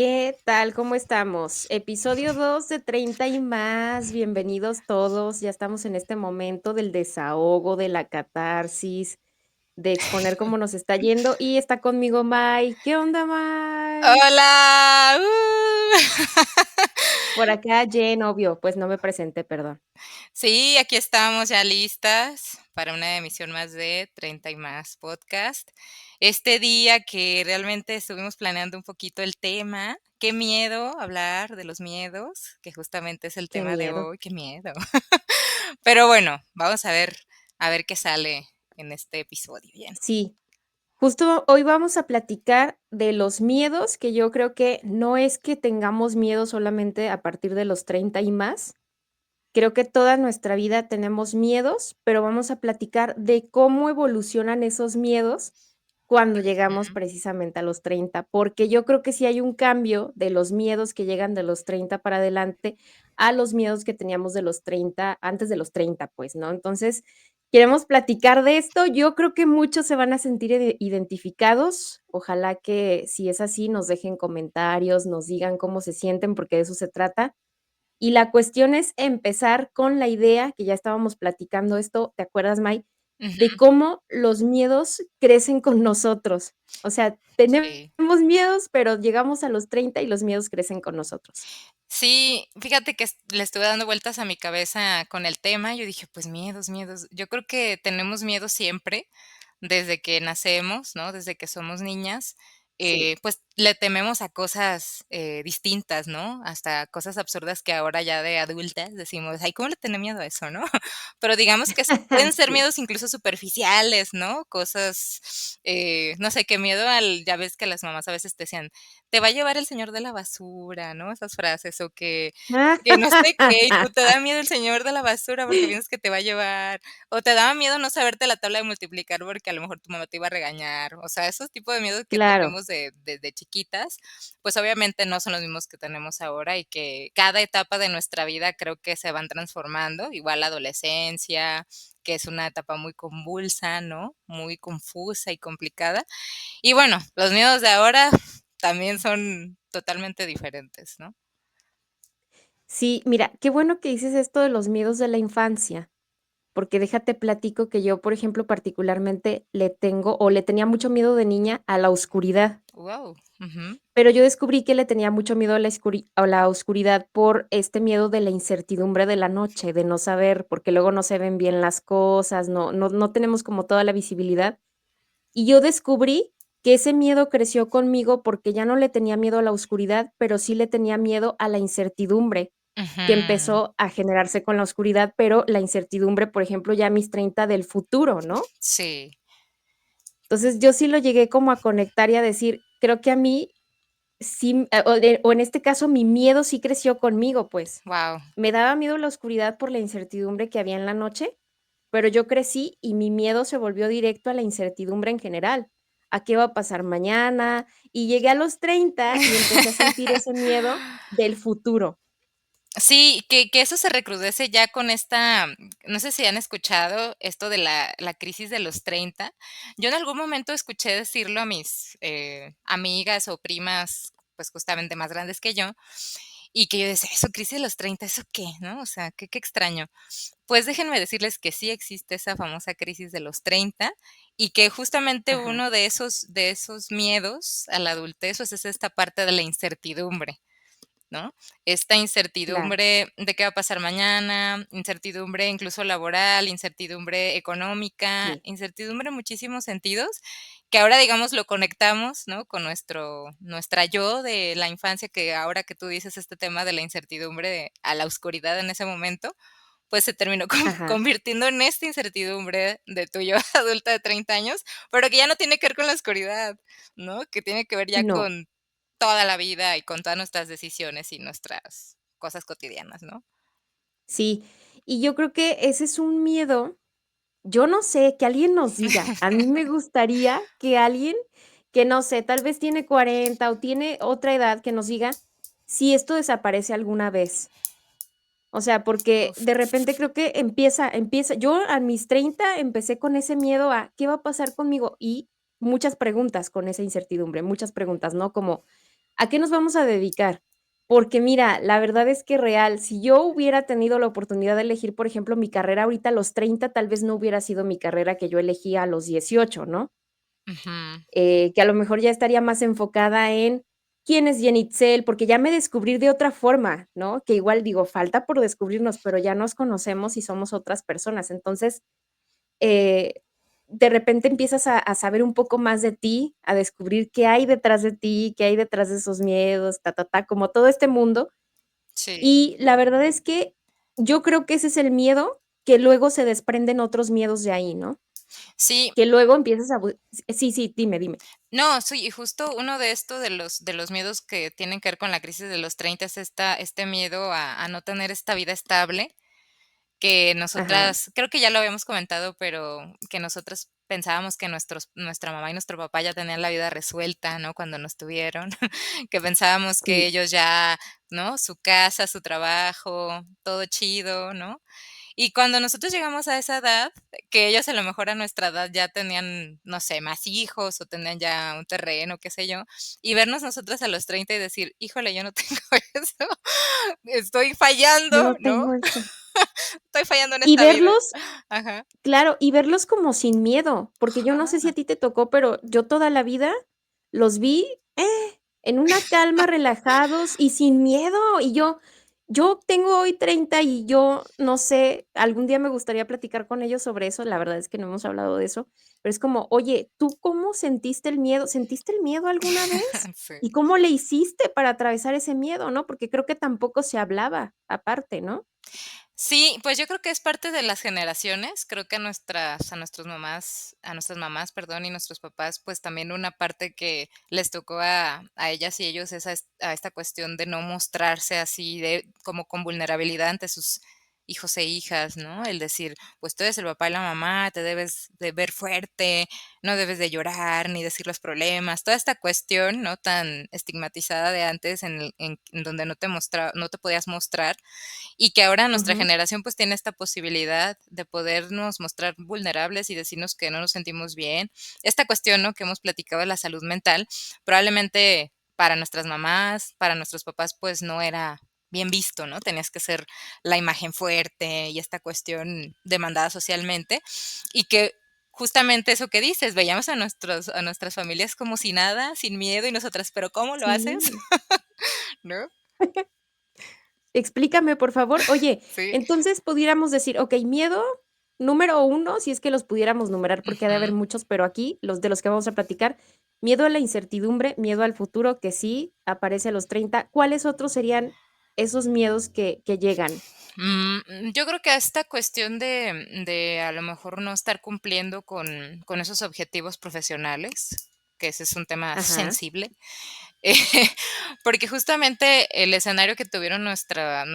¿Qué tal? ¿Cómo estamos? Episodio 2 de 30 y más. Bienvenidos todos. Ya estamos en este momento del desahogo, de la catarsis, de exponer cómo nos está yendo. Y está conmigo Mai. ¿Qué onda, Mai? Hola. Por acá, Jen, obvio. Pues no me presenté, perdón. Sí, aquí estamos ya listas para una emisión más de 30 y más podcast. Este día que realmente estuvimos planeando un poquito el tema. Qué miedo hablar de los miedos, que justamente es el Qué tema de miedo. hoy. Qué miedo. Pero bueno, vamos a ver qué sale en este episodio. Bien. Sí, justo hoy vamos a platicar de los miedos, que yo creo que no es que tengamos miedo solamente a partir de los 30 y más. Creo que toda nuestra vida tenemos miedos, pero vamos a platicar de cómo evolucionan esos miedos cuando llegamos Ujú. precisamente a los 30, porque yo creo que sí hay un cambio de los miedos que llegan de los 30 para adelante a los miedos que teníamos de los 30 antes de los 30, pues, ¿no? Entonces, queremos platicar de esto. Yo creo que muchos se van a sentir identificados. Ojalá que si es así, nos dejen comentarios, nos digan cómo se sienten, porque de eso se trata. Y la cuestión es empezar con la idea, que ya estábamos platicando esto, ¿te acuerdas, May? De Ujú. cómo los miedos crecen con nosotros. O sea, tenemos Sí. miedos, pero llegamos a los 30 y los miedos crecen con nosotros. Sí, fíjate que le estuve dando vueltas a mi cabeza con el tema. Yo dije, pues miedos, miedos. Yo creo que tenemos miedo siempre, desde que nacemos, ¿no? Desde que somos niñas, Sí. pues le tememos a cosas distintas, ¿no? Hasta cosas absurdas que ahora ya de adultas decimos, ay, ¿cómo le tengo miedo a eso, no? Pero digamos que pueden ser Sí. miedos incluso superficiales, ¿no? Cosas, no sé, qué miedo al, ya ves que las mamás a veces te decían, te va a llevar el señor de la basura, ¿no? Esas frases, o que no sé qué, y tú te da miedo el señor de la basura porque piensas que te va a llevar, o te daba miedo no saberte la tabla de multiplicar porque a lo mejor tu mamá te iba a regañar. O sea, esos tipos de miedos que Claro. tenemos desde chiquitas, pues obviamente no son los mismos que tenemos ahora y que cada etapa de nuestra vida creo que se van transformando, igual la adolescencia, que es una etapa muy convulsa, ¿no? Muy confusa y complicada. Y bueno, los miedos de ahora también son totalmente diferentes, ¿no? Sí, mira, qué bueno que dices esto de los miedos de la infancia, porque déjate platico que yo, por ejemplo, particularmente le tengo o le tenía mucho miedo de niña a la oscuridad. Wow. Pero yo descubrí que le tenía mucho miedo a la oscuridad por este miedo de la incertidumbre de la noche, de no saber, porque luego no se ven bien las cosas, no tenemos como toda la visibilidad. Y yo descubrí que ese miedo creció conmigo porque ya no le tenía miedo a la oscuridad, pero sí le tenía miedo a la incertidumbre que empezó a generarse con la oscuridad, pero la incertidumbre, por ejemplo, ya a mis 30 del futuro, ¿no? Sí. Entonces, yo sí lo llegué como a conectar y a decir, creo que a mí sí, o en este caso, mi miedo sí creció conmigo, pues. Wow. Me daba miedo la oscuridad por la incertidumbre que había en la noche, pero yo crecí y mi miedo se volvió directo a la incertidumbre en general. ¿A qué va a pasar mañana? Y llegué a los 30 y empecé a sentir ese miedo del futuro. Sí, que eso se recrudece ya con esta, no sé si han escuchado esto de la crisis de los 30. Yo en algún momento escuché decirlo a mis, amigas o primas, pues, justamente más grandes que yo, y que yo decía: "Eso, crisis de los 30, ¿eso qué?", ¿no? O sea, qué extraño. Pues déjenme decirles que sí existe esa famosa crisis de los 30 y que justamente Ajá, uno de esos miedos a la adultez, pues, es esta parte de la incertidumbre. ¿No? Esta claro, incertidumbre de qué va a pasar mañana, incertidumbre incluso laboral, incertidumbre económica, sí, incertidumbre en muchísimos sentidos, que ahora, digamos, lo conectamos, ¿no? Con nuestra yo de la infancia, que ahora que tú dices este tema de la incertidumbre a la oscuridad en ese momento, pues se terminó ajá, convirtiendo en esta incertidumbre de tu yo adulta de 30 años, pero que ya no tiene que ver con la oscuridad, ¿no? Que tiene que ver ya no, con toda la vida y con todas nuestras decisiones y nuestras cosas cotidianas, ¿no? sí. Y yo creo que ese es un miedo, yo no sé, que alguien nos diga. A mí me gustaría que alguien que, no sé, tal vez tiene 40 o tiene otra edad, que nos diga si esto desaparece alguna vez. O sea, porque Uf. de repente creo que empieza yo a mis 30 empecé con ese miedo a, ¿qué va a pasar conmigo? Y muchas preguntas con esa incertidumbre, muchas preguntas, ¿no? Como, ¿A qué nos vamos a dedicar? Porque mira, la verdad es que real, si yo hubiera tenido la oportunidad de elegir, por ejemplo, mi carrera ahorita a los 30, tal vez no hubiera sido mi carrera que yo elegí a los 18, ¿no? Ujú. Que a lo mejor ya estaría más enfocada en quién es Jenny Itzel, porque ya me descubrí de otra forma, ¿no? Que igual digo, falta por descubrirnos, pero ya nos conocemos y somos otras personas. Entonces, eh, de repente empiezas a saber un poco más de ti, a descubrir qué hay detrás de ti, qué hay detrás de esos miedos, como todo este mundo. Sí, Y la verdad es que yo creo que ese es el miedo que luego se desprenden otros miedos de ahí, ¿no? sí, Que luego empiezas a sí, sí, dime, dime. no, sí, y justo uno de esto de los miedos que tienen que ver con la crisis de los 30 es este miedo a no tener esta vida estable, que Ajá, nosotras, creo que ya lo habíamos comentado, pero que nosotras pensábamos que nuestra mamá y nuestro papá ya tenían la vida resuelta, ¿no? Cuando nos tuvieron, que pensábamos que sí, ellos ya, ¿no? Su casa, su trabajo, todo chido, ¿no? Y cuando nosotros llegamos a esa edad, que ellos a lo mejor a nuestra edad ya tenían, no sé, más hijos o tenían ya un terreno, qué sé yo, y vernos nosotras a los 30 y decir: "Híjole, yo no tengo eso, estoy yo fallando, no ¿no? tengo eso. Estoy fallando en Y esta vida". verlos Ajá. Claro, y verlos como sin miedo, porque yo no sé si Ajá. a ti te tocó, pero yo toda la vida los vi, en una calma, relajados y sin miedo. Y yo tengo hoy 30 y yo no sé, algún día me gustaría platicar con ellos sobre eso, la verdad es que no hemos hablado de eso, pero es como, oye, ¿tú cómo sentiste el miedo? ¿Sentiste el miedo alguna vez? Sí. ¿Y cómo le hiciste para atravesar ese miedo, no? Porque creo que tampoco se hablaba aparte, ¿no? Sí, pues yo creo que es parte de las generaciones. Creo que a nuestras mamás, perdón, y nuestros papás, pues también una parte que les tocó a ellas y ellos es a esta cuestión de no mostrarse así de como con vulnerabilidad ante sus hijos e hijas, ¿no? El decir, pues tú eres el papá y la mamá, te debes de ver fuerte, no debes de llorar ni decir los problemas, toda esta cuestión, ¿no? Tan estigmatizada de antes en donde no te podías mostrar y que ahora nuestra Ujú, generación pues tiene esta posibilidad de podernos mostrar vulnerables y decirnos que no nos sentimos bien. Esta cuestión, ¿no? Que hemos platicado de la salud mental, probablemente para nuestras mamás, para nuestros papás, pues no era bien visto, ¿no? Tenías que ser la imagen fuerte y esta cuestión demandada socialmente y que justamente eso que dices, veíamos a nuestras familias como si nada, sin miedo y nosotras, pero ¿cómo lo haces? sí. ¿No? Explícame, por favor. Oye, Sí. entonces pudiéramos decir, okey, miedo número uno, si es que los pudiéramos numerar, porque ha de haber Ujú. muchos, pero aquí, los de los que vamos a platicar, miedo a la incertidumbre, miedo al futuro, que sí aparece a los 30. ¿Cuáles otros serían esos miedos que llegan? Yo creo que a esta cuestión de a lo mejor no estar cumpliendo con esos objetivos profesionales, que ese es un tema Ajá, sensible, eh, porque justamente el escenario que tuvieron nuestra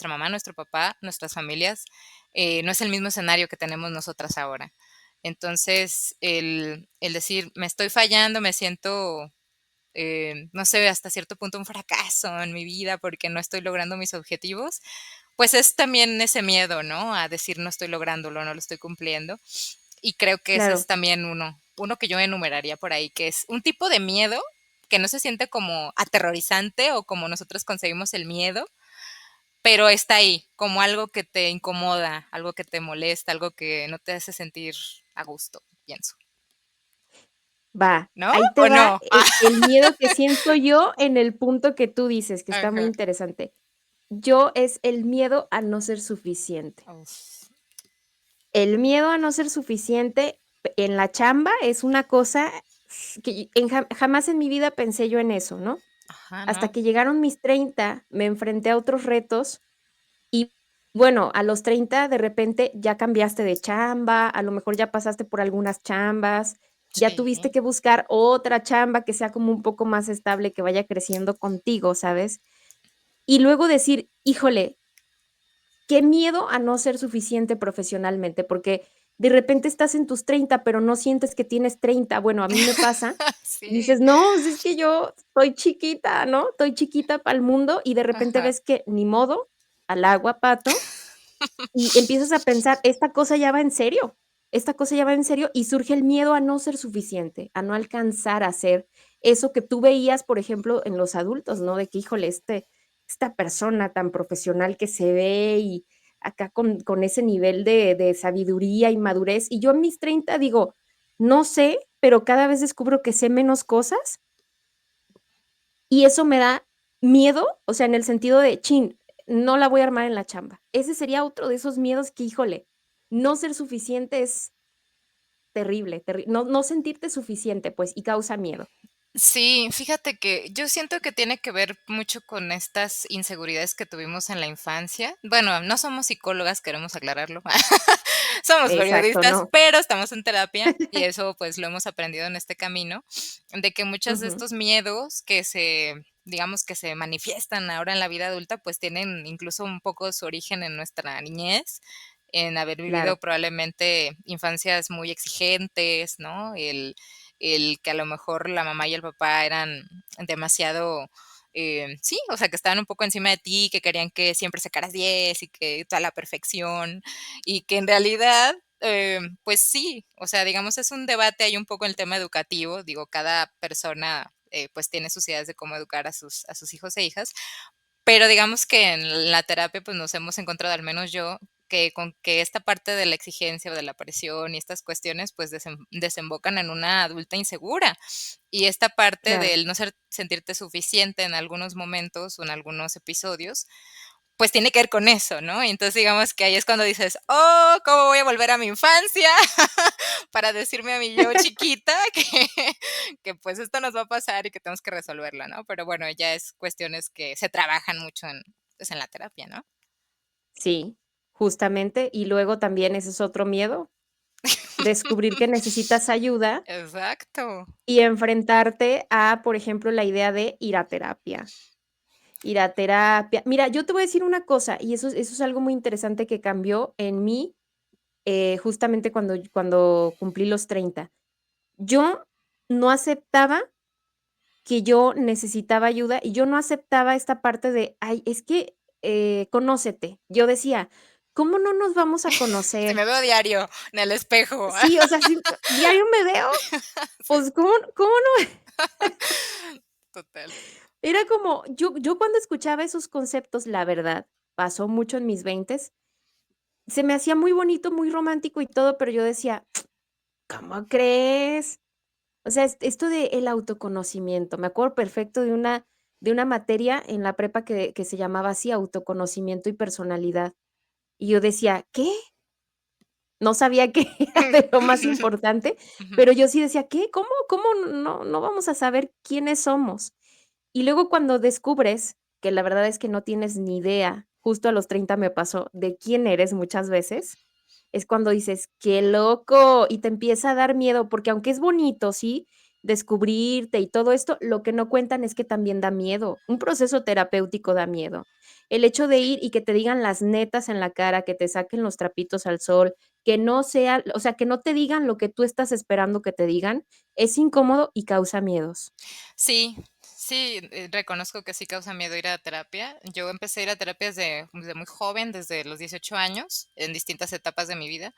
mamá, nuestro papá, nuestras familias, no es el mismo escenario que tenemos nosotras ahora. Entonces, el decir: "Me estoy fallando, me siento, no sé, hasta cierto punto un fracaso en mi vida porque no estoy logrando mis objetivos", pues es también ese miedo, ¿no? A decir no estoy lográndolo, no lo estoy cumpliendo. Y creo que ese es claro. también uno que yo enumeraría por ahí, que es un tipo de miedo que no se siente como aterrorizante o como nosotros concebimos el miedo, pero está ahí, como algo que te incomoda, algo que te molesta, algo que no te hace sentir a gusto, pienso. Va, ¿No? ahí te ¿O va no? Ah, el miedo que siento yo en el punto que tú dices, que está muy ajá. interesante. Yo es el miedo a no ser suficiente. Uf. El miedo a no ser suficiente en la chamba es una cosa que jamás en mi vida pensé yo en eso, ¿no? Ajá, Hasta ¿no? que llegaron mis 30, me enfrenté a otros retos y bueno, a los 30 de repente ya cambiaste de chamba, a lo mejor ya pasaste por algunas chambas, ya tuviste Sí. que buscar otra chamba que sea como un poco más estable, que vaya creciendo contigo, ¿sabes? Y luego decir, híjole, qué miedo a no ser suficiente profesionalmente, porque de repente estás en tus 30, pero no sientes que tienes 30. Bueno, a mí me pasa, y Sí. dices: "No, pues es que yo estoy chiquita, ¿no? Estoy chiquita para el mundo", y de repente Ajá. ves que ni modo, al agua pato, y empiezas a pensar: "Esta cosa ya va en serio, esta cosa ya va en serio", y surge el miedo a no ser suficiente, a no alcanzar a ser. eso que tú veías, por ejemplo, en los adultos, ¿no? De que, híjole, esta persona tan profesional que se ve y acá con ese nivel de sabiduría y madurez. Y yo en mis 30 digo, no sé, pero cada vez descubro que sé menos cosas y eso me da miedo, o sea, en el sentido de, chin, no la voy a armar en la chamba. Ese sería otro de esos miedos que, híjole, no ser suficiente es terrible, no sentirte suficiente, pues, y causa miedo. Sí, fíjate que yo siento que tiene que ver mucho con estas inseguridades que tuvimos en la infancia. Bueno, no somos psicólogas, queremos aclararlo. Somos Exacto, periodistas, no. pero estamos en terapia y eso pues lo hemos aprendido en este camino, de que muchos de Ujú, estos miedos que digamos que se manifiestan ahora en la vida adulta, pues tienen incluso un poco su origen en nuestra niñez, en haber vivido claro, probablemente infancias muy exigentes, ¿no? El que a lo mejor la mamá y el papá eran demasiado, sí, o sea, que estaban un poco encima de ti, que querían que siempre sacaras 10 y que toda la perfección, y que en realidad, pues sí, o sea, digamos, es un debate ahí un poco en el tema educativo, digo, cada persona pues tiene sus ideas de cómo educar a sus hijos e hijas, pero digamos que en la terapia, pues, nos hemos encontrado, al menos yo, que con que esta parte de la exigencia o de la presión y estas cuestiones, pues, desembocan en una adulta insegura. Y esta parte claro. del no sentirte suficiente en algunos momentos o en algunos episodios, pues, tiene que ver con eso, ¿no? Y entonces, digamos que ahí es cuando dices: "Oh, ¿cómo voy a volver a mi infancia para decirme a mi yo chiquita que, pues, esto nos va a pasar y que tenemos que resolverlo", ¿no? Pero bueno, ya es cuestiones que se trabajan mucho en, pues, en la terapia, ¿no? Sí, justamente. Y luego también ese es otro miedo, descubrir que necesitas ayuda Exacto. y enfrentarte a, por ejemplo, la idea de ir a terapia. Ir a terapia. Mira, yo te voy a decir una cosa, y eso es algo muy interesante que cambió en mí, justamente cuando cumplí los 30. Yo no aceptaba que yo necesitaba ayuda y yo no aceptaba esta parte de: "Ay, es que, conócete". Yo decía: "¿Cómo no nos vamos a Si me conocer?". veo diario en el espejo. Sí, o sea, sí, diario me veo, Sí, pues, ¿cómo no? total. Era como, yo cuando escuchaba esos conceptos, la verdad, pasó mucho en mis veintes, se me hacía muy bonito, muy romántico y todo, pero yo decía: "¿Cómo crees?". O sea, esto de el autoconocimiento, me acuerdo perfecto de una materia en la prepa que se llamaba así, autoconocimiento y personalidad. Y yo decía: "¿Qué?". No sabía que era de lo más importante, Ujú. pero yo sí decía: "¿Qué? ¿Cómo no vamos a saber quiénes somos?". Y luego cuando descubres que la verdad es que no tienes ni idea, justo a los 30 me pasó, de quién eres muchas veces, es cuando dices: "Qué loco", y te empieza a dar miedo, porque aunque es bonito, ¿sí?, descubrirte y todo esto, lo que no cuentan es que también da miedo. Un proceso terapéutico da miedo. El hecho de ir y que te digan las netas en la cara, que te saquen los trapitos al sol, que no sea, o sea, que no te digan lo que tú estás esperando que te digan, es incómodo y causa miedos. Sí, sí, reconozco que sí causa miedo ir a terapia. Yo empecé a ir a terapia desde muy joven, desde los 18 años, en distintas etapas de mi vida.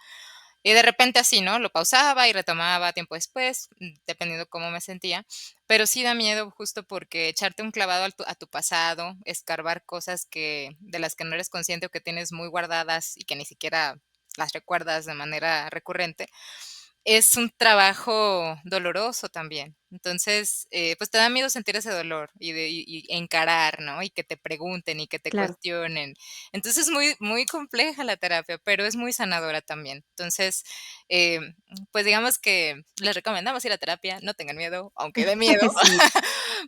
Y de repente así, ¿no? Lo pausaba y retomaba tiempo después, dependiendo cómo me sentía. Pero sí da miedo justo porque echarte un clavado a tu pasado, escarbar cosas de las que no eres consciente o que tienes muy guardadas y que ni siquiera las recuerdas de manera recurrente, es un trabajo doloroso también. Entonces, pues te da miedo sentir ese dolor y encarar, ¿no? Y que te pregunten y que te Claro. cuestionen. Entonces, es muy, muy compleja la terapia, pero es muy sanadora también. Entonces, eh, pues digamos que les recomendamos ir a terapia, no tengan miedo, aunque dé miedo, Sí,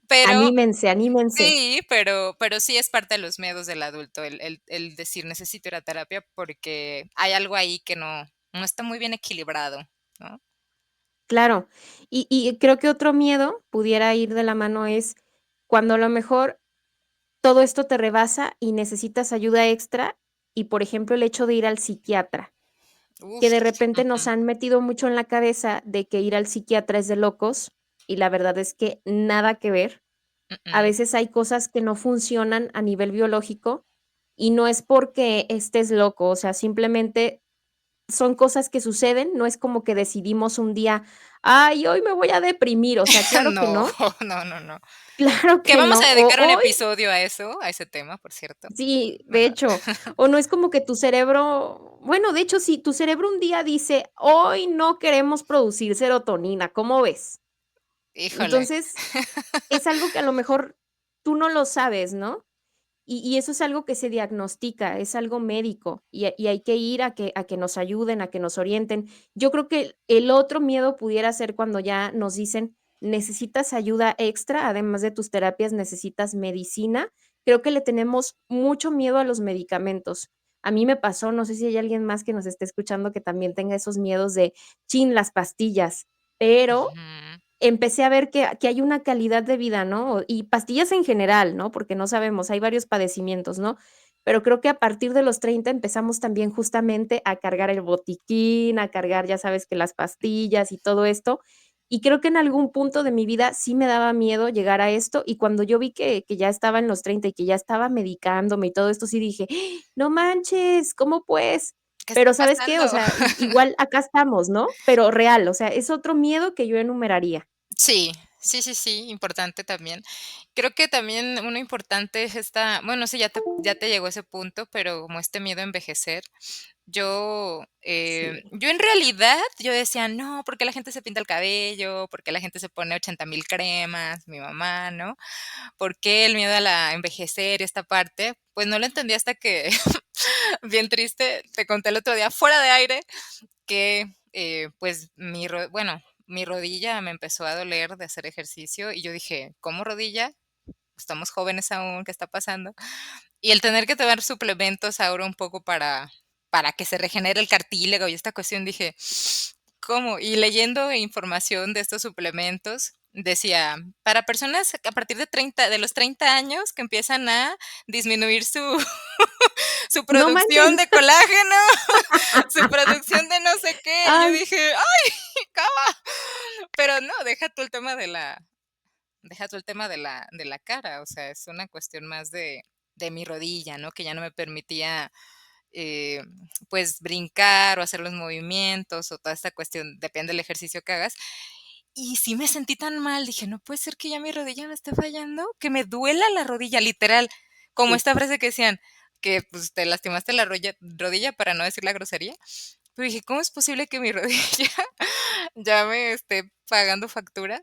pero anímense, anímense. sí, pero sí es parte de los miedos del adulto, el decir necesito ir a terapia porque hay algo ahí que no está muy bien equilibrado, ¿no? Claro. Y creo que otro miedo pudiera ir de la mano es cuando a lo mejor todo esto te rebasa y necesitas ayuda extra y, por ejemplo, el hecho de ir al psiquiatra, que Uf, de repente ujú, nos han metido mucho en la cabeza de que ir al psiquiatra es de locos, y la verdad es que nada que ver. A mm. veces hay cosas que no funcionan a nivel biológico y no es porque estés loco, o sea, simplemente son cosas que suceden, no es como que decidimos un día: "Ay, hoy me voy a deprimir", o sea, claro que No, no, no, no, no. claro Que que vamos no, a o dedicar un hoy episodio a eso, a ese tema, por cierto. sí, de Ajá. hecho, o no es como que tu cerebro bueno, de hecho, sí, tu cerebro un día dice: "Hoy no queremos producir serotonina", ¿cómo ves? Híjole. Entonces, es algo que a lo mejor tú no lo sabes, ¿no? Y eso es algo que se diagnostica, es algo médico, y hay que ir a que nos ayuden, a que nos orienten. Yo creo que el otro miedo pudiera ser cuando ya nos dicen: "Necesitas ayuda extra, además de tus terapias, necesitas medicina". Creo que le tenemos mucho miedo a los medicamentos. A mí me pasó, no sé si hay alguien más que nos esté escuchando que también tenga esos miedos de: "Chin, las pastillas", pero Ujú. empecé a ver que hay una calidad de vida, ¿no? Y pastillas en general, ¿no? Porque no sabemos, hay varios padecimientos, ¿no? Pero creo que a partir de los 30 empezamos también justamente a cargar el botiquín, a cargar, ya sabes, que las pastillas y todo esto. Y creo que en algún punto de mi vida sí me daba miedo llegar a esto, y cuando yo vi que ya estaba en los 30 y que ya estaba medicándome y todo esto, sí dije: "¡Ah! No manches, ¿cómo pues?". ¿Qué está Pero, ¿sabes qué? pasando? O sea, igual acá estamos, ¿no? Pero real, o sea, es otro miedo que yo enumeraría. Sí, sí, sí, sí, importante también. Creo que también uno importante es esta, bueno, sí, ya te llegó ese punto, pero como este miedo a envejecer. Sí. Yo en realidad, yo decía: "No, ¿por qué la gente se pinta el cabello? ¿Por qué la gente se pone 80,000 cremas?", mi mamá, ¿no? ¿Por qué el miedo a la envejecer y esta parte? Pues no lo entendí hasta que, bien triste, te conté el otro día fuera de aire que, pues, mi rodilla me empezó a doler de hacer ejercicio, y yo dije: "¿Cómo rodilla? Estamos jóvenes aún, ¿qué está pasando?". Y el tener que tomar suplementos ahora un poco para que se regenere el cartílago y esta cuestión, dije: "¿Cómo?". Y leyendo información de estos suplementos, decía: para personas a partir de los 30 años que empiezan a disminuir su su No producción manches. de colágeno, su producción de no sé qué. Y yo Ay, dije: "Ay, ¿cómo?". Pero no, deja tú el tema de la cara, o sea, es una cuestión más de mi rodilla, ¿no? Que ya no me permitía, eh, pues, brincar o hacer los movimientos o toda esta cuestión, depende del ejercicio que hagas. Y sí me sentí tan mal, dije: "No puede ser que ya mi rodilla me esté fallando, que me duela la rodilla", literal, como sí. esta frase que decían, que, pues, te lastimaste la rodilla para no decir la grosería. Pero dije: "¿Cómo es posible que mi rodilla ya me esté pagando factura?".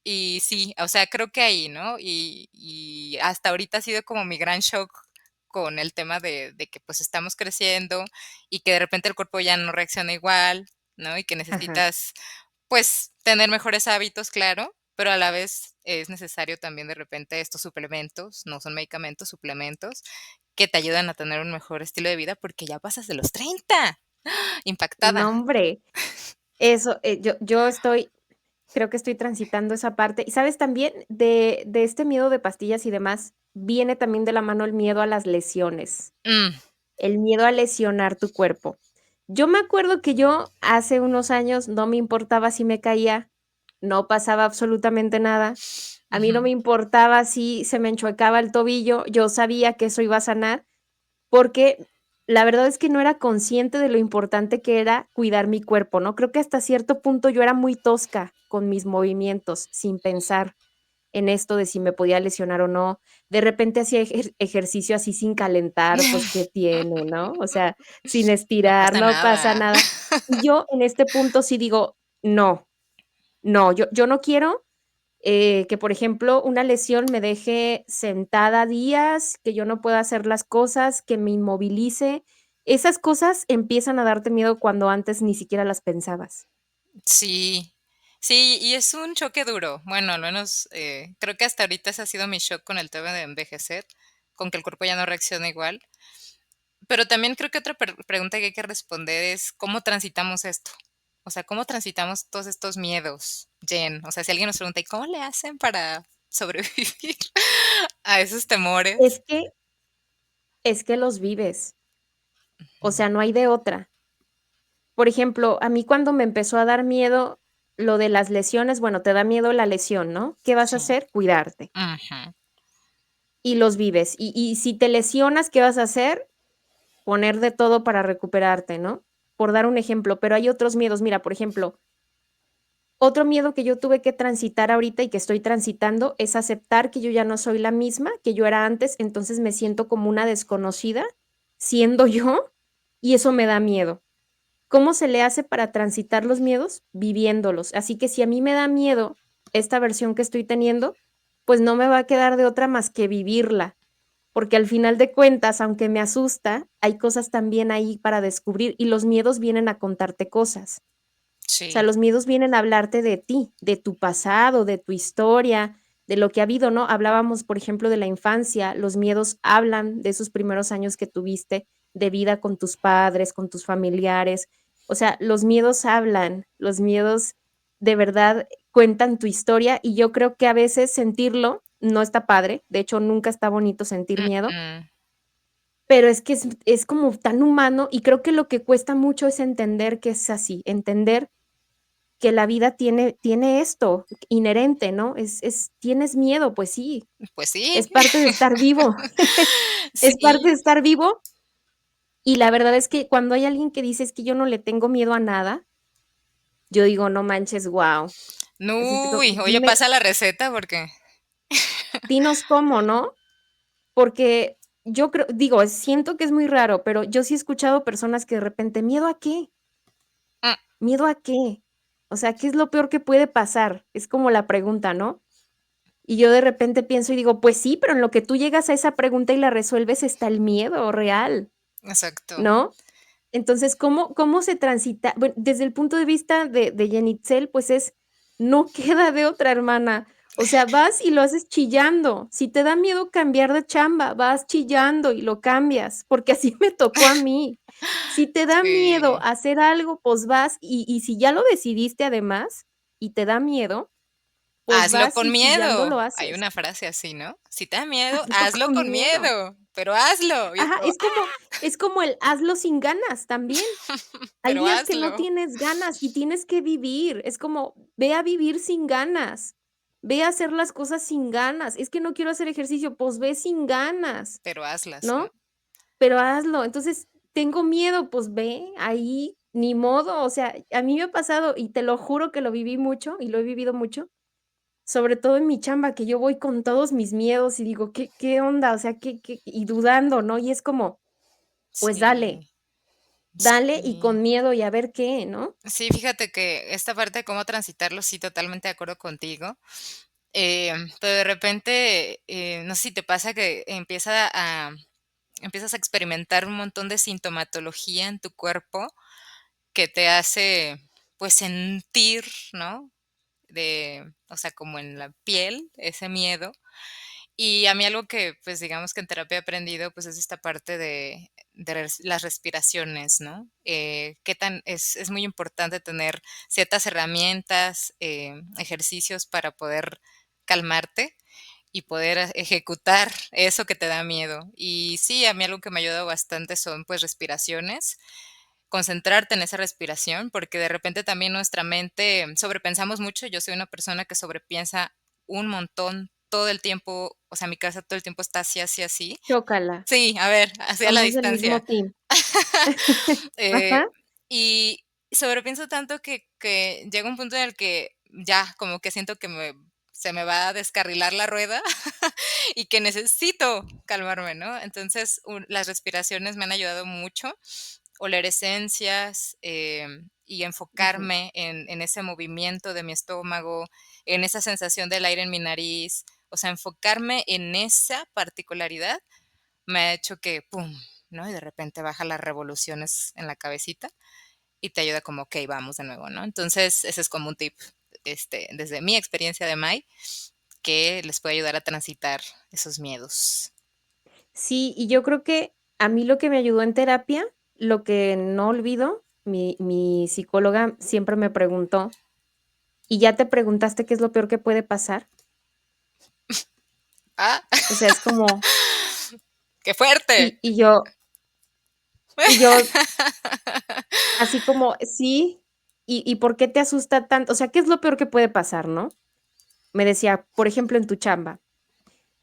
Y sí, o sea, creo que ahí, ¿no? Y hasta ahorita ha sido como mi gran shock con el tema de que, pues, estamos creciendo y que de repente el cuerpo ya no reacciona igual, ¿no? Y que Ajá. necesitas, pues, tener mejores hábitos, claro, pero a la vez es necesario también de repente estos suplementos, no son medicamentos, suplementos, que te ayudan a tener un mejor estilo de vida porque ya pasas de los 30. No, Impactada. hombre, eso, yo estoy creo que estoy transitando esa parte. Y, ¿sabes? También de este miedo de pastillas y demás, viene también de la mano el miedo a las lesiones, Mm, el miedo a lesionar tu cuerpo. Yo me acuerdo que yo hace unos años no me importaba si me caía, no pasaba absolutamente nada. A mí no ujú. me importaba si se me enchuecaba el tobillo, yo sabía que eso iba a sanar. Porque la verdad es que no era consciente de lo importante que era cuidar mi cuerpo, ¿no? Creo que hasta cierto punto yo era muy tosca con mis movimientos, sin pensar en esto de si me podía lesionar o no. De repente hacía ejercicio así sin calentar, pues, ¿qué tiene, no? O sea, sin No estirar, pasa no pasa nada. nada. Y yo en este punto sí digo: "No, no, yo no quiero que, por ejemplo, una lesión me deje sentada días, que yo no pueda hacer las cosas, que me inmovilice. Esas cosas empiezan a darte miedo cuando antes ni siquiera las pensabas. Sí, sí, y es un choque duro. Bueno, al menos, creo que hasta ahorita ese ha sido mi shock con el tema de envejecer, con que el cuerpo ya no reacciona igual. Pero también creo que otra pregunta que hay que responder es, ¿cómo transitamos esto? O sea, ¿cómo transitamos todos estos miedos, Jen? O sea, si alguien nos pregunta: "¿Y cómo le hacen para sobrevivir a esos temores?". Es que es que los vives, o Ujú. sea, no hay de otra. Por ejemplo, a mí cuando me empezó a dar miedo lo de las lesiones, bueno, te da miedo la lesión, ¿no? ¿Qué vas a Sí. hacer? Cuidarte, Ujú. y los vives. Y si te lesionas, ¿qué vas a hacer? Poner de todo para recuperarte, ¿no? por dar un ejemplo, pero hay otros miedos. Mira, por ejemplo, otro miedo que yo tuve que transitar ahorita y que estoy transitando es aceptar que yo ya no soy la misma que yo era antes, entonces me siento como una desconocida siendo yo y eso me da miedo. ¿Cómo se le hace para transitar los miedos? Viviéndolos. Así que si a mí me da miedo esta versión que estoy teniendo, pues no me va a quedar de otra más que vivirla, porque al final de cuentas, aunque me asusta, hay cosas también ahí para descubrir y los miedos vienen a contarte cosas. O sea, Sí, los miedos vienen a hablarte de ti, de tu pasado, de tu historia, de lo que ha habido, ¿no? Hablábamos, por ejemplo, de la infancia, los miedos hablan de esos primeros años que tuviste de vida con tus padres, con tus familiares. O sea, los miedos hablan, los miedos de verdad cuentan tu historia y yo creo que a veces sentirlo no está padre, de hecho nunca está bonito sentir miedo, mm, pero es que es como tan humano y creo que lo que cuesta mucho es entender que es así, entender que la vida tiene esto inherente, ¿no? ¿Tienes miedo? Pues sí, pues sí. es parte de estar vivo, es parte Sí, de estar vivo, y la verdad es que cuando hay alguien que dice: "Es que yo no le tengo miedo a nada", yo digo: "No manches, guau". Así te no, co uy, oye, dime pasa la receta porque dinos cómo, ¿no? Porque yo creo digo, siento que es muy raro, pero yo sí he escuchado personas que de repente: "¿Miedo a qué? mm, ¿Miedo a qué?". O sea, ¿qué es lo peor que puede pasar? Es como la pregunta, ¿no? Y yo de repente pienso y digo, pues sí, pero en lo que tú llegas a esa pregunta y la resuelves está el miedo real, exacto. ¿no? Entonces, ¿cómo se transita? Bueno, desde el punto de vista de Yenitzel, pues es, no queda de otra, hermana. O sea, vas y lo haces chillando. Si te da miedo cambiar de chamba, vas chillando y lo cambias, porque así me tocó a mí. Si te da miedo Sí. hacer algo, pues vas y si ya lo decidiste además y te da miedo, pues Hazlo vas con y chillando miedo. lo Hay haces. una frase así, ¿no? Si te da miedo, Hazlo hazlo con con miedo. miedo, pero hazlo. Y es Ajá, como, es como el hazlo sin ganas también. Hay pero días que no hazlo. tienes ganas y tienes que vivir. Es como, ve a vivir sin ganas. Ve a hacer las cosas sin ganas. Es que no quiero hacer ejercicio, pues ve sin ganas, Pero hazlas, ¿no? ¿no? Pero hazlo. Entonces, tengo miedo, pues ve ahí, ni modo. O sea, a mí me ha pasado y te lo juro que lo viví mucho y lo he vivido mucho, sobre todo en mi chamba, que yo voy con todos mis miedos y digo: "¿Qué onda?". O sea, ¿qué? Y dudando, ¿no? Y es como, pues dale, Sí, dale y sí. con miedo y a ver qué, ¿no? Sí, fíjate que esta parte de cómo transitarlo, sí, totalmente de acuerdo contigo. Pero de repente, no sé si te pasa que empiezas a experimentar un montón de sintomatología en tu cuerpo que te hace, pues, sentir, ¿no? O sea, como en la piel, ese miedo. Y a mí algo que, pues, digamos que en terapia he aprendido, pues, es esta parte de las respiraciones, ¿no? Qué tan es muy importante tener ciertas herramientas, ejercicios para poder calmarte y poder ejecutar eso que te da miedo. Y sí, a mí algo que me ha ayudado bastante son, pues, respiraciones, concentrarte en esa respiración, porque de repente también nuestra mente sobrepensamos mucho. Yo soy una persona que sobrepiensa un montón todo el tiempo, o sea, mi cabeza todo el tiempo está así, así, así. Chócala, Sí, a ver, así a la somos del mismo distancia. team. Eh, Ajá, y sobrepienso tanto que llega un punto en el que ya como que siento que se me va a descarrilar la rueda y que necesito calmarme, ¿no? Entonces, las respiraciones me han ayudado mucho, oler esencias, y ujú. enfocarme en ese movimiento de mi estómago, en esa sensación del aire en mi nariz, o sea, enfocarme en esa particularidad me ha hecho que, pum, ¿no? Y de repente baja las revoluciones en la cabecita y te ayuda como, okey, vamos de nuevo, ¿no? Entonces, ese es como un tip, desde mi experiencia de Mai, que les puede ayudar a transitar esos miedos. Sí, y yo creo que a mí lo que me ayudó en terapia, lo que no olvido, mi psicóloga siempre me preguntó: "¿Y ya te preguntaste qué es lo peor que puede pasar?". ¡Ah! O sea, es como ¡Qué fuerte! y yo así como: "Sí, ¿y por qué te asusta tanto? O sea, ¿qué es lo peor que puede pasar?", ¿no? Me decía, por ejemplo, en tu chamba: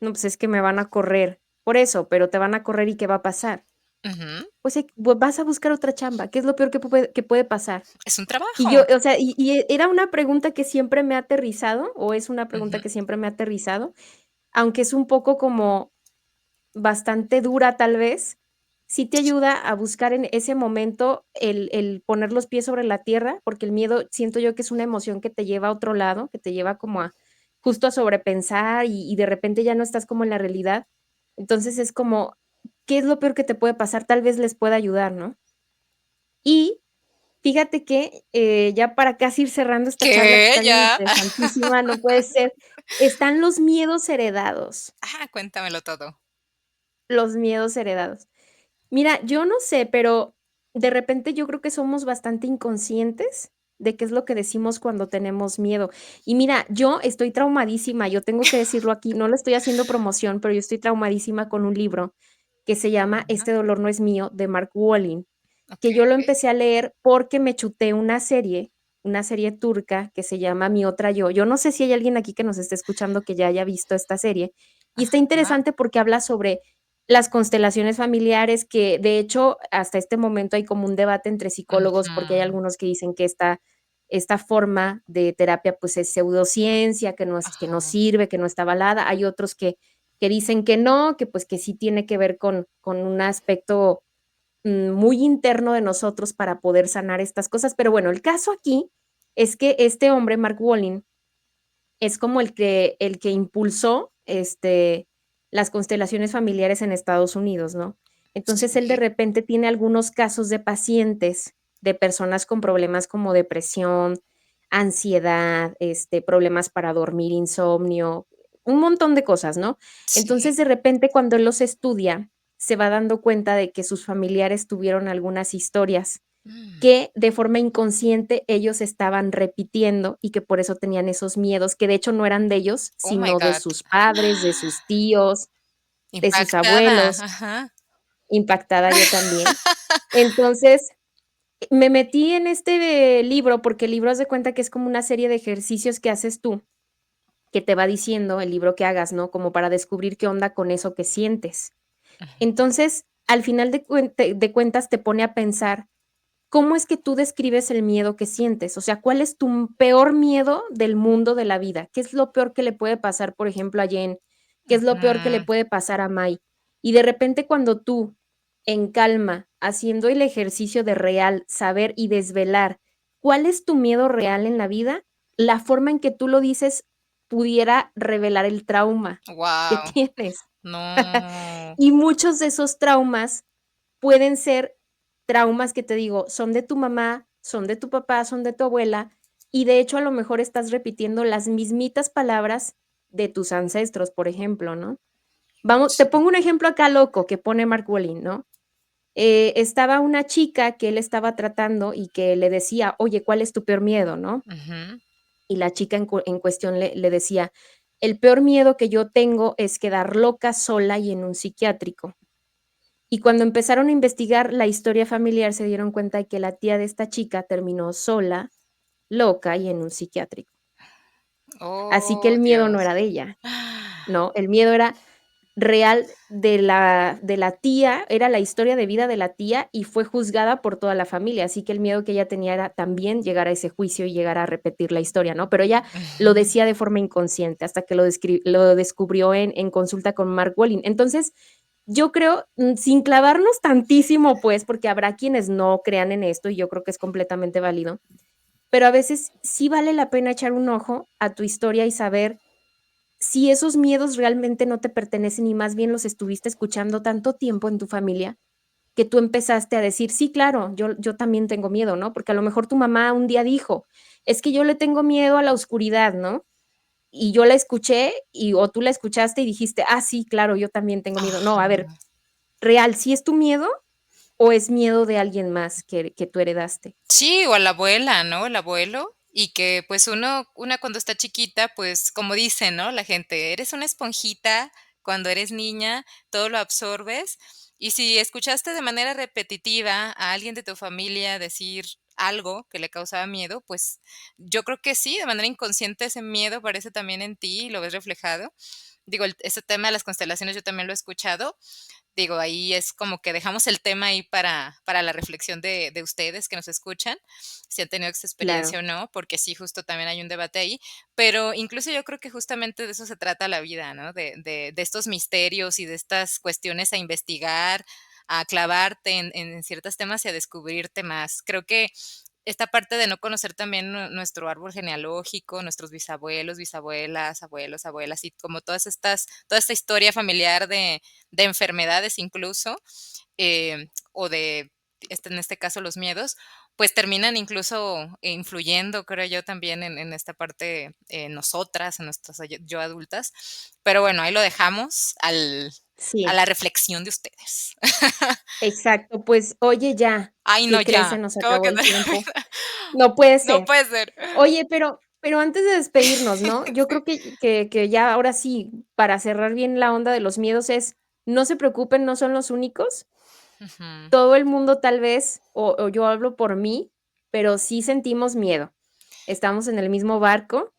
"No, pues es que me van a correr". Por eso, pero te van a correr, ¿y qué va a pasar? Ujú. pues, vas a buscar otra chamba, ¿qué es lo peor que puede pasar? Es un Y trabajo. yo, o sea, era una pregunta que siempre me ha aterrizado, o es una pregunta Ujú. que siempre me ha aterrizado, aunque es un poco como bastante dura, tal vez, sí te ayuda a buscar en ese momento el poner los pies sobre la tierra, porque el miedo siento yo que es una emoción que te lleva a otro lado, que te lleva como a justo a sobrepensar y de repente ya no estás como en la realidad. Entonces, es como, ¿qué es lo peor que te puede pasar? Tal vez les pueda ayudar, ¿no? Y fíjate que, ya para casi ir cerrando esta charla que ¿Qué? está bien ¿Ya? interesantísima, no puede ser, están los miedos heredados, Cuéntamelo todo. los miedos heredados. Mira, yo no sé, pero de repente yo creo que somos bastante inconscientes de qué es lo que decimos cuando tenemos miedo. Y mira, yo estoy traumadísima, yo tengo que decirlo aquí, no le estoy haciendo promoción, pero yo estoy traumadísima con un libro que se llama Ajá, Este dolor no es mío, de Mark Walling, que yo lo okey. empecé a leer porque me chuté una serie turca que se llama Mi otra yo. Yo no sé si hay alguien aquí que nos esté escuchando que ya haya visto esta serie, y está Ajá, interesante porque habla sobre las constelaciones familiares, que de hecho, hasta este momento hay como un debate entre psicólogos, porque hay ujú. algunos que dicen que esta forma de terapia, pues, es pseudociencia, que no Ajá. sirve, que no está avalada. Hay otros que dicen que no, que, pues, que sí tiene que ver con un aspecto muy interno de nosotros para poder sanar estas cosas. Pero bueno, el caso aquí es que este hombre, Mark Walling, es como el que impulsó, las constelaciones familiares en Estados Unidos, ¿no? Entonces, él de Sí. repente tiene algunos casos de pacientes, de personas con problemas como depresión, ansiedad, problemas para dormir, insomnio, un montón de cosas, ¿no? Sí. Entonces, de repente, cuando él los estudia, se va dando cuenta de que sus familiares tuvieron algunas historias Mm. que de forma inconsciente ellos estaban repitiendo y que por eso tenían esos miedos, que de hecho no eran de ellos, Oh my sino de God. sus padres, de sus tíos, de sus Impactada, abuelos, ajá. impactada yo también. Entonces, me metí en este libro, porque el libro haz de cuenta que es como una serie de ejercicios que haces tú, que te va diciendo el libro que hagas, ¿no? Como para descubrir qué onda con eso que sientes. Ujú. Entonces, al final de cuentas, te pone a pensar, ¿cómo es que tú describes el miedo que sientes? O sea, ¿cuál es tu peor miedo del mundo de la vida? ¿Qué es lo peor que le puede pasar, por ejemplo, a Jen? ¿Qué es lo peor que le Ujú. puede pasar a Mai? Y de repente cuando tú, en calma, haciendo el ejercicio de real, saber y desvelar cuál es tu miedo real en la vida, la forma en que tú lo dices pudiera revelar el trauma que Guau. tienes. No. Y muchos de esos traumas pueden ser traumas que te digo, son de tu mamá, son de tu papá, son de tu abuela, y de hecho, a lo mejor estás repitiendo las mismitas palabras de tus ancestros, por ejemplo, ¿no? Vamos, te Sí. pongo un ejemplo acá loco que pone Mark Walling, ¿no? Estaba una chica que él estaba tratando y que le decía: "Oye, ¿cuál es tu peor miedo?", ¿no? Ujú. Y la chica en cuestión le decía: "El peor miedo que yo tengo es quedar loca sola y en un psiquiátrico". Y cuando empezaron a investigar la historia familiar, se dieron cuenta de que la tía de esta chica terminó sola, loca y en un psiquiátrico. Así que Oh, el miedo no Dios. era de ella, ¿no? El miedo era real de la tía, era la historia de vida de la tía y fue juzgada por toda la familia. Así que el miedo que ella tenía era también llegar a ese juicio y llegar a repetir la historia, ¿no? Pero ella lo Ujú. decía de forma inconsciente hasta que lo descubrió en consulta con Mark Walling. Entonces, yo creo, sin clavarnos tantísimo, pues, porque habrá quienes no crean en esto y yo creo que es completamente válido, pero a veces sí vale la pena echar un ojo a tu historia y saber si esos miedos realmente no te pertenecen y más bien los estuviste escuchando tanto tiempo en tu familia que tú empezaste a decir: "Sí, claro, yo también tengo miedo", ¿no? Porque a lo mejor tu mamá un día dijo: "Es que yo le tengo miedo a la oscuridad", ¿no? Y yo la escuché o tú la escuchaste y dijiste: "Ah, sí, claro, yo también tengo miedo". No, a ver, Ajá. real, ¿sí es tu miedo o es miedo de alguien más que tú heredaste? Sí, o a la abuela, ¿no? El abuelo, y que, pues, una cuando está chiquita, pues, como dicen, ¿no? La gente, eres una esponjita, cuando eres niña, todo lo absorbes, y si escuchaste de manera repetitiva a alguien de tu familia decir algo que le causaba miedo, pues, yo creo que sí, de manera inconsciente ese miedo aparece también en ti y lo ves reflejado. digo, ese tema de las constelaciones yo también lo he escuchado. Digo, ahí es como que dejamos el tema ahí para la reflexión de ustedes que nos escuchan, si han tenido esa experiencia Claro, o no, porque sí, justo también hay un debate ahí, pero incluso yo creo que justamente de eso se trata la vida, ¿no? De estos misterios y de estas cuestiones a investigar, a clavarte en ciertos temas y a descubrirte más. Creo que esta parte de no conocer también nuestro árbol genealógico, nuestros bisabuelos, bisabuelas, abuelos, abuelas, y como toda esta historia familiar de enfermedades incluso, o de, en este caso, los miedos, pues terminan incluso influyendo, creo yo, también en esta parte, nosotras, en nuestras yo adultas. Pero bueno, ahí lo dejamos a sí, la reflexión de ustedes. exacto. Pues, oye, ya, Ay, no, ¿qué crees? Se ya. nos ¿Cómo acabó que el tiempo. No puede no ser. puede ser? Oye, pero antes de despedirnos, ¿no? Yo Sí. creo que ya ahora sí, para cerrar bien la onda de los miedos es, no se preocupen, no son los únicos. Ujú. Todo el mundo tal vez, o yo hablo por mí, pero sí sentimos miedo. Estamos en el mismo barco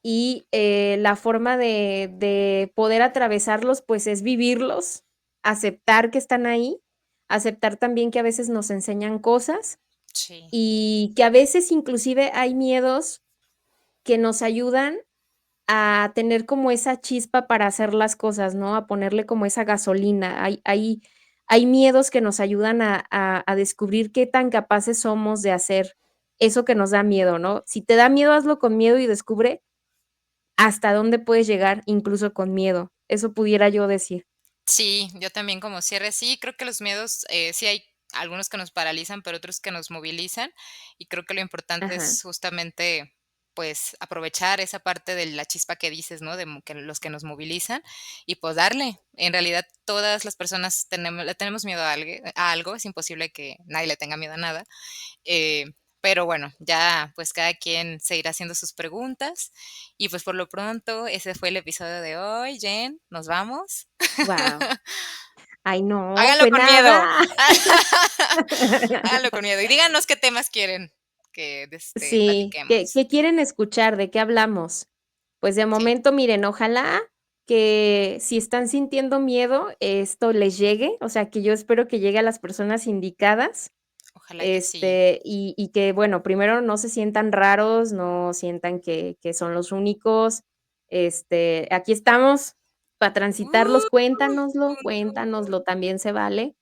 y, la forma de poder atravesarlos, pues, es vivirlos, aceptar que están ahí, aceptar también que a veces nos enseñan cosas Sí. y que a veces inclusive hay miedos que nos ayudan a tener como esa chispa para hacer las cosas, ¿no? A ponerle como esa gasolina. Hay miedos que nos ayudan a descubrir qué tan capaces somos de hacer eso que nos da miedo, ¿no? Si te da miedo, hazlo con miedo y descubre hasta dónde puedes llegar, incluso con miedo. Eso pudiera yo decir. Sí, yo también como cierre, sí, creo que los miedos, sí hay algunos que nos paralizan, pero otros que nos movilizan, y creo que lo importante Ajá, es justamente, pues, aprovechar esa parte de la chispa que dices, ¿no? Que los que nos movilizan y, pues, darle. En realidad, todas las personas le tenemos miedo a algo, es imposible que nadie le tenga miedo a nada. Eh, pero bueno, ya pues cada quien se irá haciendo sus preguntas. Y pues por lo pronto, ese fue el episodio de hoy, Jen. Nos vamos. guau. Ay, no, Háganlo fue con miedo. nada. Háganlo con miedo. Y díganos qué temas quieren que Sí, ¿qué platiquemos. quieren escuchar? ¿De qué hablamos? Pues, de Sí, momento, miren, ojalá que si están sintiendo miedo, esto les llegue, o sea, que yo espero que llegue a las personas indicadas, ojalá que sí. y que, bueno, primero no se sientan raros, no sientan que son los únicos, aquí estamos para transitarlos, Uh, cuéntanoslo, también se vale.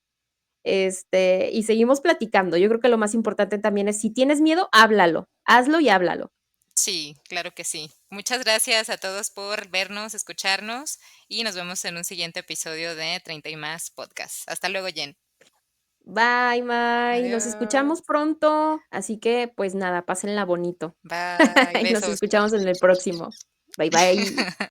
Y seguimos platicando. Yo creo que lo más importante también es, si tienes miedo, háblalo, hazlo y háblalo. sí, claro que sí. Muchas gracias a todos por vernos, escucharnos y nos vemos en un siguiente episodio de 30 y más podcast. Hasta luego, Jen. Bye, bye, nos escuchamos Adiós. pronto, así que, pues nada, pásenla bonito. Bye. Y nos Besos. escuchamos en el próximo. Bye, bye.